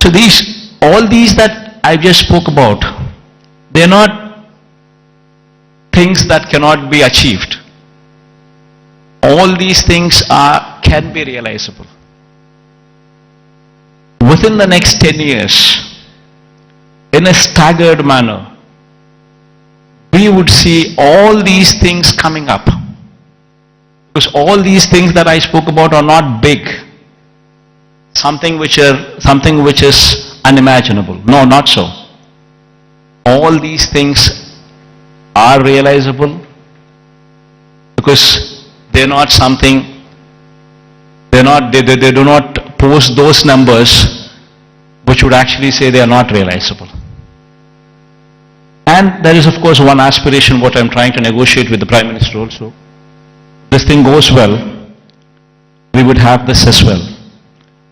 So all these that I just spoke about, they're not things that cannot be achieved. All these things can be realizable. Within the next 10 years, in a staggered manner, we would see all these things coming up. Because all these things that I spoke about are not big. Something which is unimaginable. No, not so. All these things are realizable because they're not something, they do not post those numbers which would actually say they are not realizable. And there is of course one aspiration what I'm trying to negotiate with the Prime Minister also. This thing goes well, we would have this as well.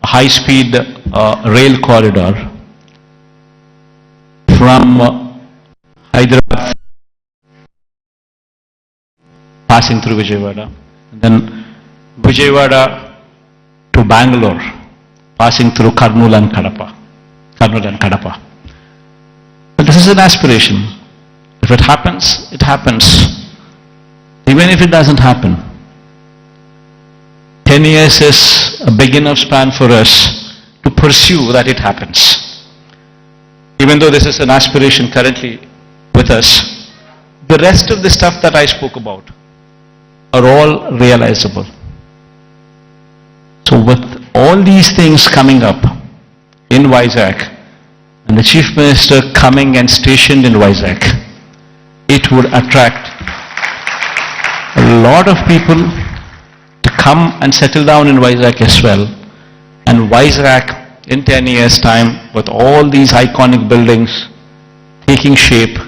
A high-speed rail corridor from Hyderabad passing through Vijayawada, and then Vijayawada to Bangalore passing through Kurnool and Kadapa. But this is an aspiration. If it happens, it happens. Even if it doesn't happen, 10 years is a big enough span for us to pursue that it happens. Even though this is an aspiration currently with us, the rest of the stuff that I spoke about are all realizable. So with all these things coming up in Vizag, and the Chief Minister coming and stationed in Vizag, it would attract a lot of people to come and settle down in Vizag as well. And Vizag in 10 years' time, with all these iconic buildings taking shape,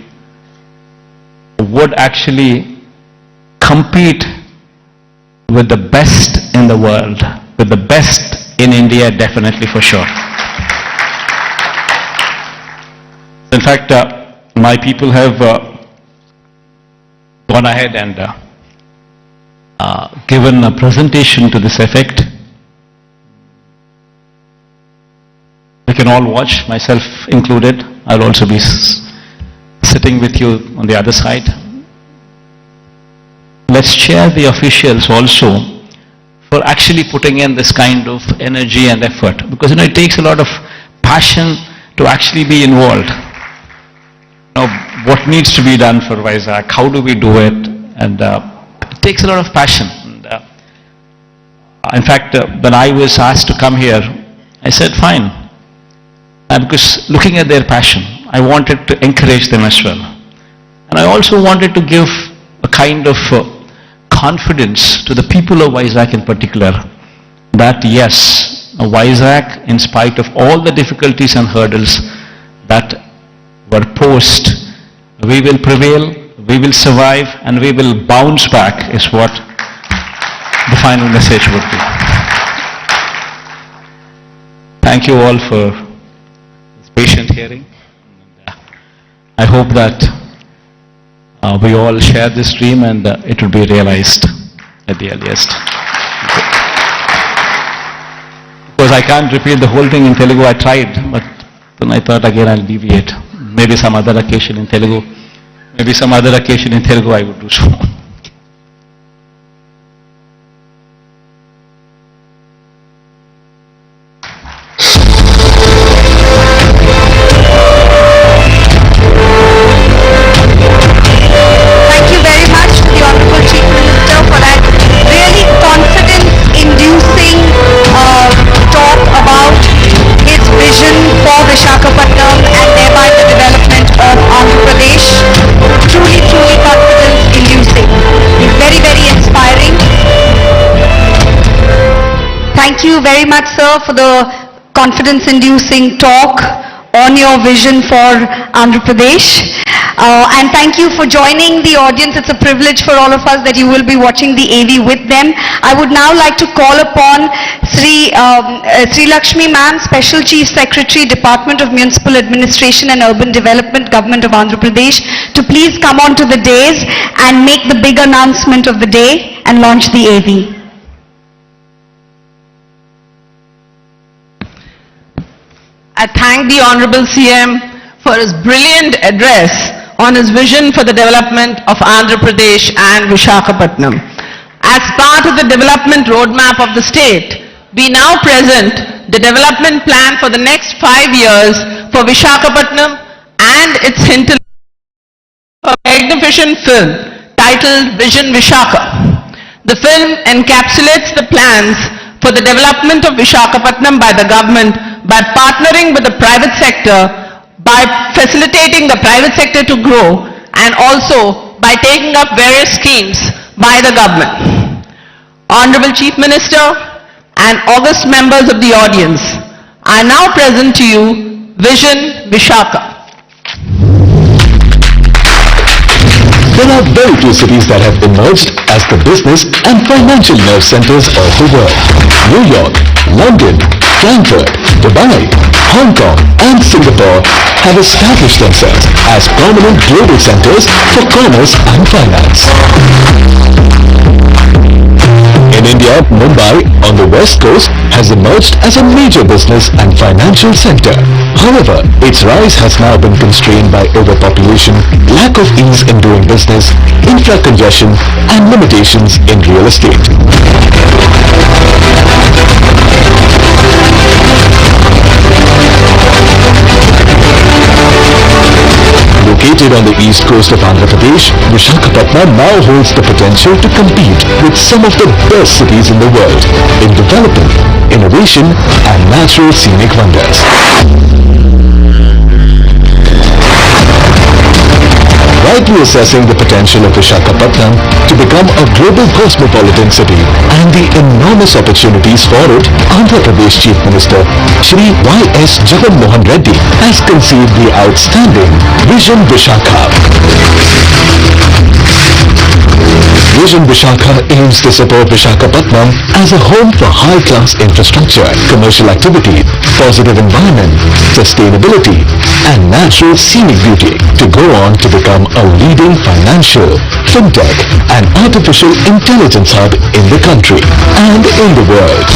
would actually compete with the best in the world, with the best in India, definitely for sure. In fact, my people have gone ahead and given a presentation to this effect. We can all watch, myself included. I'll also be sitting with you on the other side. Let's share the officials also for actually putting in this kind of energy and effort, because it takes a lot of passion to actually be involved. What needs to be done for Vizag, how do we do it, and it takes a lot of passion. And, in fact, when I was asked to come here, I said fine, because looking at their passion, I wanted to encourage them as well. And I also wanted to give a kind of confidence to the people of Vizag in particular, that yes, Vizag, in spite of all the difficulties and hurdles that were posed, we will prevail, we will survive, and we will bounce back, is what the final message would be. Thank you all for this patient hearing. I hope that we all share this dream and it will be realized at the earliest. Because I can't repeat the whole thing in Telugu, I tried, but then I thought again I'll deviate. Maybe some other occasion in Telugu. Maybe some other occasion in Telugu I would do so. Thank you very much to the Honorable Chief Minister for that really confidence-inducing talk about his vision for Visakhapatnam and thereby the development of Andhra Pradesh. Truly, truly confidence-inducing. Very, very inspiring. Thank you very much, sir, for the confidence-inducing talk on your vision for Andhra Pradesh. And thank you for joining the audience. It's a privilege for all of us that you will be watching the AV with them. I would now like to call upon Sri Lakshmi ma'am, Special Chief Secretary, Department of Municipal Administration and Urban Development, Government of Andhra Pradesh, to please come on to the dais and make the big announcement of the day and launch the AV. I thank the Honorable CM for his brilliant address on his vision for the development of Andhra Pradesh and Visakhapatnam. As part of the development roadmap of the state, we now present the development plan for the next 5 years for Visakhapatnam and its hinterland, a magnificent film titled Vision Visakha. The film encapsulates the plans for the development of Visakhapatnam by the government by partnering with the private sector, by facilitating the private sector to grow, and also by taking up various schemes by the government. Honorable Chief Minister and august members of the audience, I now present to you Vision Visakha. There are very few cities that have emerged as the business and financial nerve centers of the world. New York, London, Frankfurt, Dubai, Hong Kong and Singapore have established themselves as prominent global centers for commerce and finance. In India, Mumbai on the west coast has emerged as a major business and financial center. However, its rise has now been constrained by overpopulation, lack of ease in doing business, infra-congestion and limitations in real estate. Located on the east coast of Andhra Pradesh, Visakhapatnam now holds the potential to compete with some of the best cities in the world in development, innovation and natural scenic wonders. Rightly assessing the potential of Visakhapatnam to become a global cosmopolitan city and the enormous opportunities for it, Andhra Pradesh Chief Minister Shri Y.S. Jagan has conceived the outstanding Vision Visakha. Vision Visakha aims to support Visakhapatnam as a home for high-class infrastructure, commercial activity, positive environment, sustainability and natural scenic beauty to go on to become a leading financial, fintech and artificial intelligence hub in the country and in the world.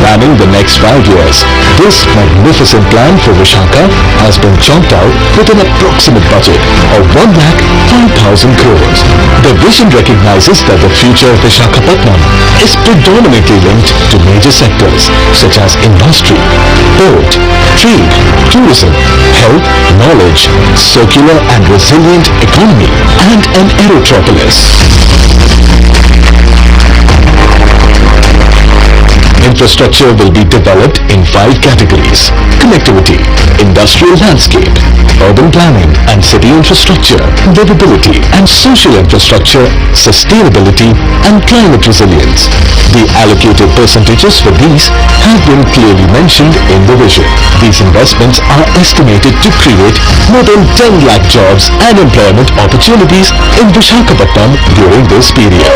Planning the next 5 years, this magnificent plan for Visakha has been chalked out with an approximate budget of 1,05,000 crores. The vision recognizes that the future of Visakhapatnam is predominantly linked to major sectors such as industry, port, trade, tourism, health, knowledge, circular and resilient economy, and an aerotropolis. Infrastructure will be developed in 5 categories: connectivity, industrial landscape, urban planning and city infrastructure, livability and social infrastructure, sustainability and climate resilience. The allocated percentages for these have been clearly mentioned in the vision. These investments are estimated to create more than 10 lakh jobs and employment opportunities in Visakhapatnam during this period.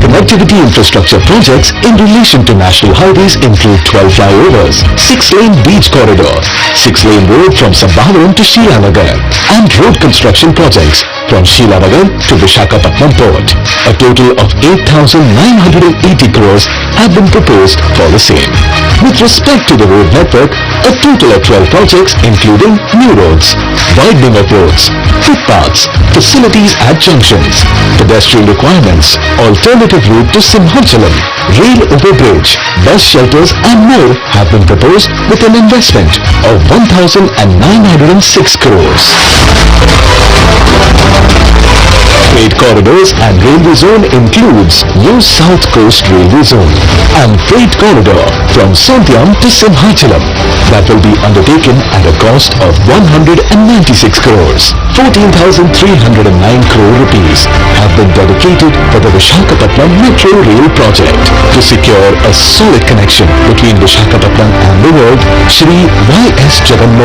Connectivity infrastructure projects in relation to national highways include 12 flyovers, 6-lane beach corridor, 6-lane road from Sambhavaram to Sheelanagar, and road construction projects from Sheelanagar to Visakhapatnam port. A total of 8,980 crores have been proposed for the same. With respect to the road network, a total of 12 projects including new roads, widening of roads, footpaths, facilities at junctions, pedestrian requirements, alternative route to Simhachalam, rail overbridge, bus shelters and more have been proposed with an investment of 1,906 crores. Freight corridors and railway zone includes new South Coast Railway Zone and freight corridor from Sondyam to Simhachalam that will be undertaken at a cost of 196 crores. 14,309 crore rupees have been dedicated for the Visakhapatnam Metro Rail project. To secure a solid connection between Visakhapatnam and the world, Shri Y.S. Jagan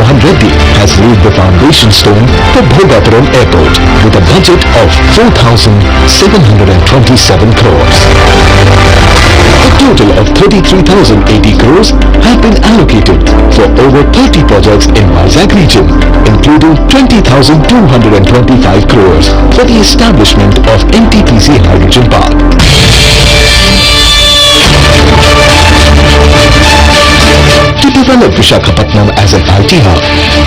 has laid the foundation stone for Bhogapuram Airport with a budget of 4,727 crores. A Total of 33,080 crores have been allocated for over 30 projects in Vizag region, including 20,225 crores for the establishment of NTPC Hydrogen Park. To develop Visakhapatnam as an IT hub,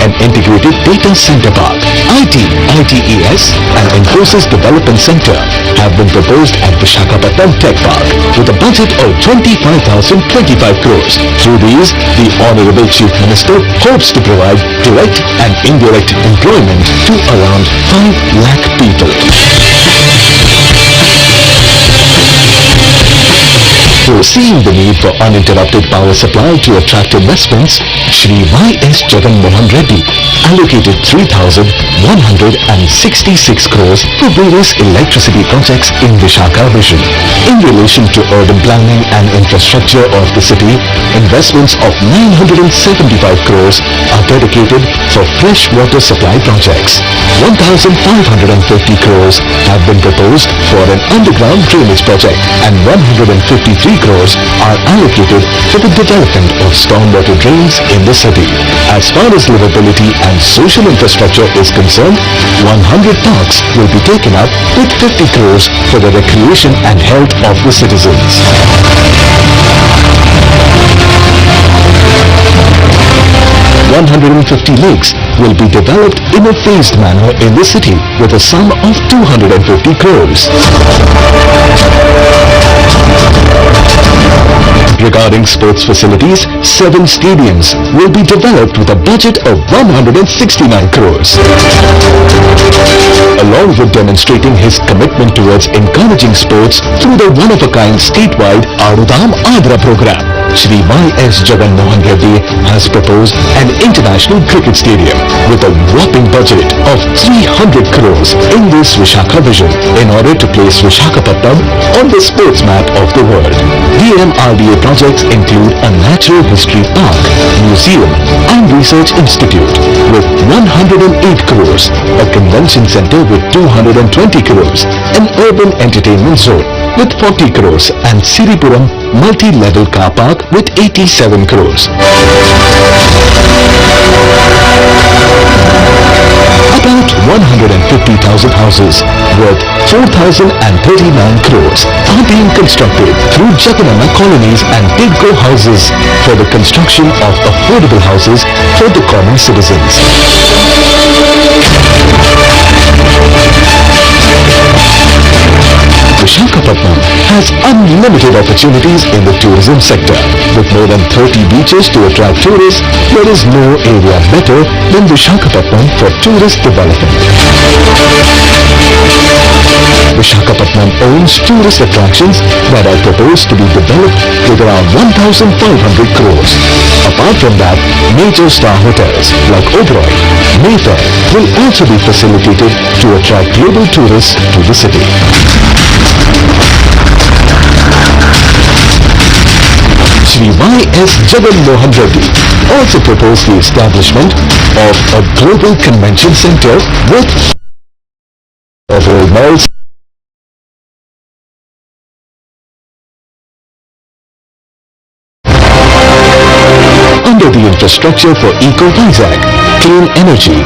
an integrated data center park, IT, ITES and Infosys Development Center have been proposed at Visakhapatnam Tech Park with a budget of 25,025 crores. Through these, the Honorable Chief Minister hopes to provide direct and indirect employment to around 5 lakh people. Foreseeing the need for uninterrupted power supply to attract investments, Shri Y.S. Jagan Reddy allocated 3,166 crores for various electricity projects in Vishakha Vision. In relation to urban planning and infrastructure of the city, investments of 975 crores are dedicated for fresh water supply projects. 1,550 crores have been proposed for an underground drainage project and 153 crores are allocated for the development of stormwater drains in the city. As far as livability and social infrastructure is concerned, 100 parks will be taken up with 50 crores for the recreation and health of the citizens. 150 lakes will be developed in a phased manner in the city with a sum of 250 crores. Regarding sports facilities, 7 stadiums will be developed with a budget of 169 crores. Along with demonstrating his commitment towards encouraging sports through the one-of-a-kind statewide Arudam Adra program, Shri Y.S. Jagan Reddy has proposed an international cricket stadium with a whopping budget of 300 crores in this Vishakha vision in order to place Visakhapatnam on the sports map of the world. DMRDA projects include a natural history park, museum and research institute with 108 crores, a convention center with 220 crores, an urban entertainment zone with 40 crores and Siripuram multi-level car park with 87 crores. About 150,000 houses worth 4,039 crores are being constructed through Jaganana colonies and Tidco houses for the construction of affordable houses for the common citizens. Visakhapatnam has unlimited opportunities in the tourism sector. With more than 30 beaches to attract tourists, there is no area better than Visakhapatnam for tourist development. Visakhapatnam owns tourist attractions that are proposed to be developed with around 1,500 crores. Apart from that, major star hotels like Oberoi, Mayfair will also be facilitated to attract global tourists to the city. Shri Y.S. Jagan Reddy also proposed the establishment of a global convention center with overall malls under the infrastructure for Eco-Vizag, clean energy.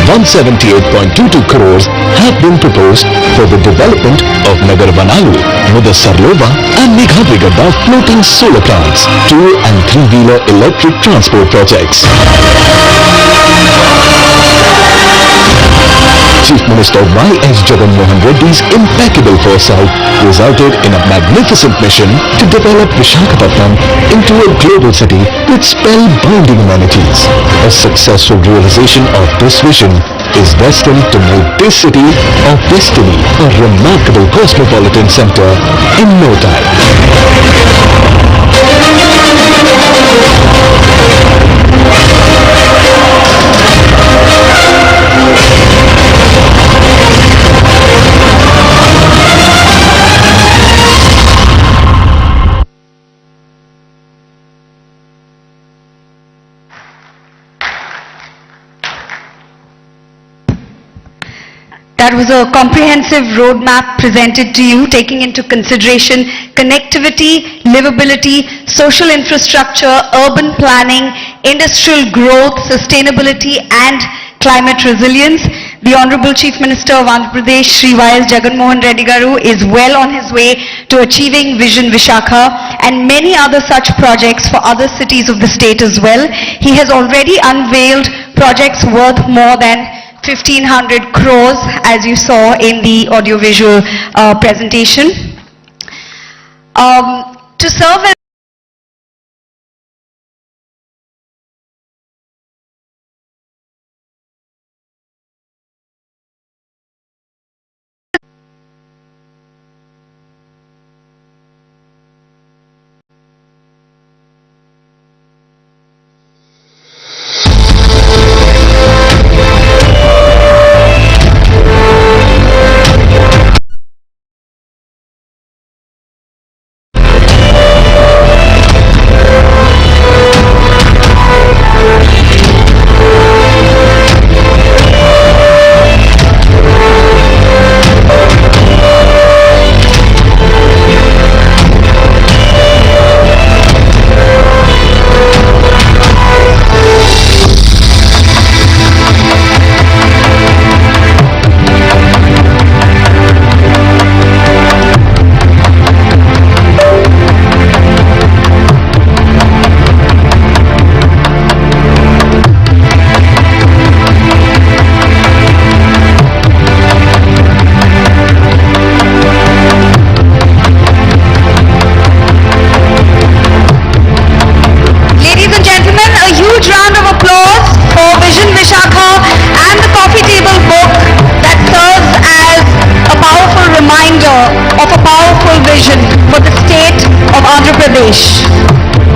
178.22 crores have been proposed for the development of Nagar Vanalu, Mudasarlova and Meghavigadda floating solar plants, 2 and 3-wheeler electric transport projects. Chief Minister Y.S. Jagan Reddy's impeccable foresight resulted in a magnificent mission to develop Visakhapatnam into a global city with spellbinding amenities. A successful realization of this vision is destined to make this city of destiny a remarkable cosmopolitan center in no time. That was a comprehensive roadmap presented to you, taking into consideration connectivity, livability, social infrastructure, urban planning, industrial growth, sustainability and climate resilience. The Honorable Chief Minister of Andhra Pradesh, Shri Y.S. Jagan Reddy Garu, is well on his way to achieving Vision Visakha and many other such projects for other cities of the state as well. He has already unveiled projects worth more than 1,500 crores, as you saw in the audiovisual presentation. To serve as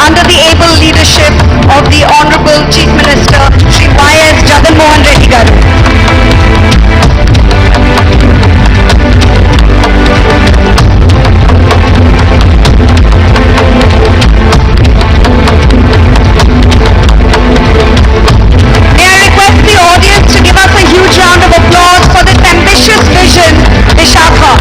under the able leadership of the Honorable Chief Minister, Shri Y.S. Jagan Reddy Garu. May I request the audience to give us a huge round of applause for this ambitious vision, Visakha.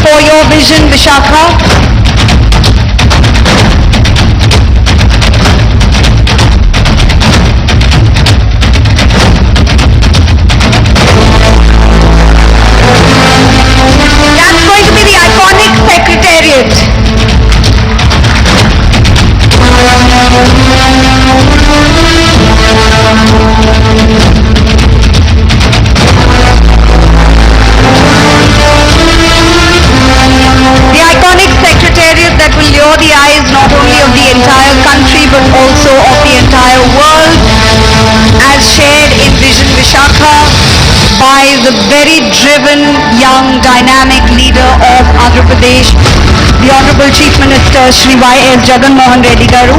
For your vision, Visakha. That's going to be the iconic secretariat. The eyes not only of the entire country but also of the entire world, as shared in Vision Visakha by the very driven, young, dynamic leader of Andhra Pradesh, the Honorable Chief Minister Shri Y.S. Jagan Reddy Garu.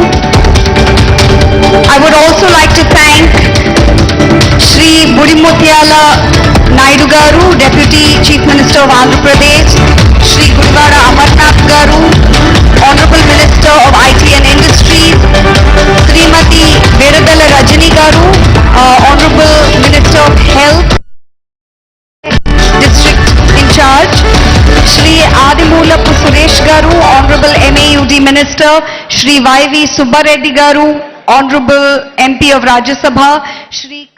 I would also like to thank Shri Budimuthiala Naidu Garu, Deputy Chief Minister of Andhra Pradesh, Shri Gudivada Amarnath Garu, Honorable Minister of IT and Industries, Srimati Veradala Rajani Garu, Honorable Minister of Health, District in charge, Shri Adimula Suresh Garu, Honorable MAUD Minister, Shri Y.V. Subba Reddy Garu, Honorable MP of Rajya Sabha, Shri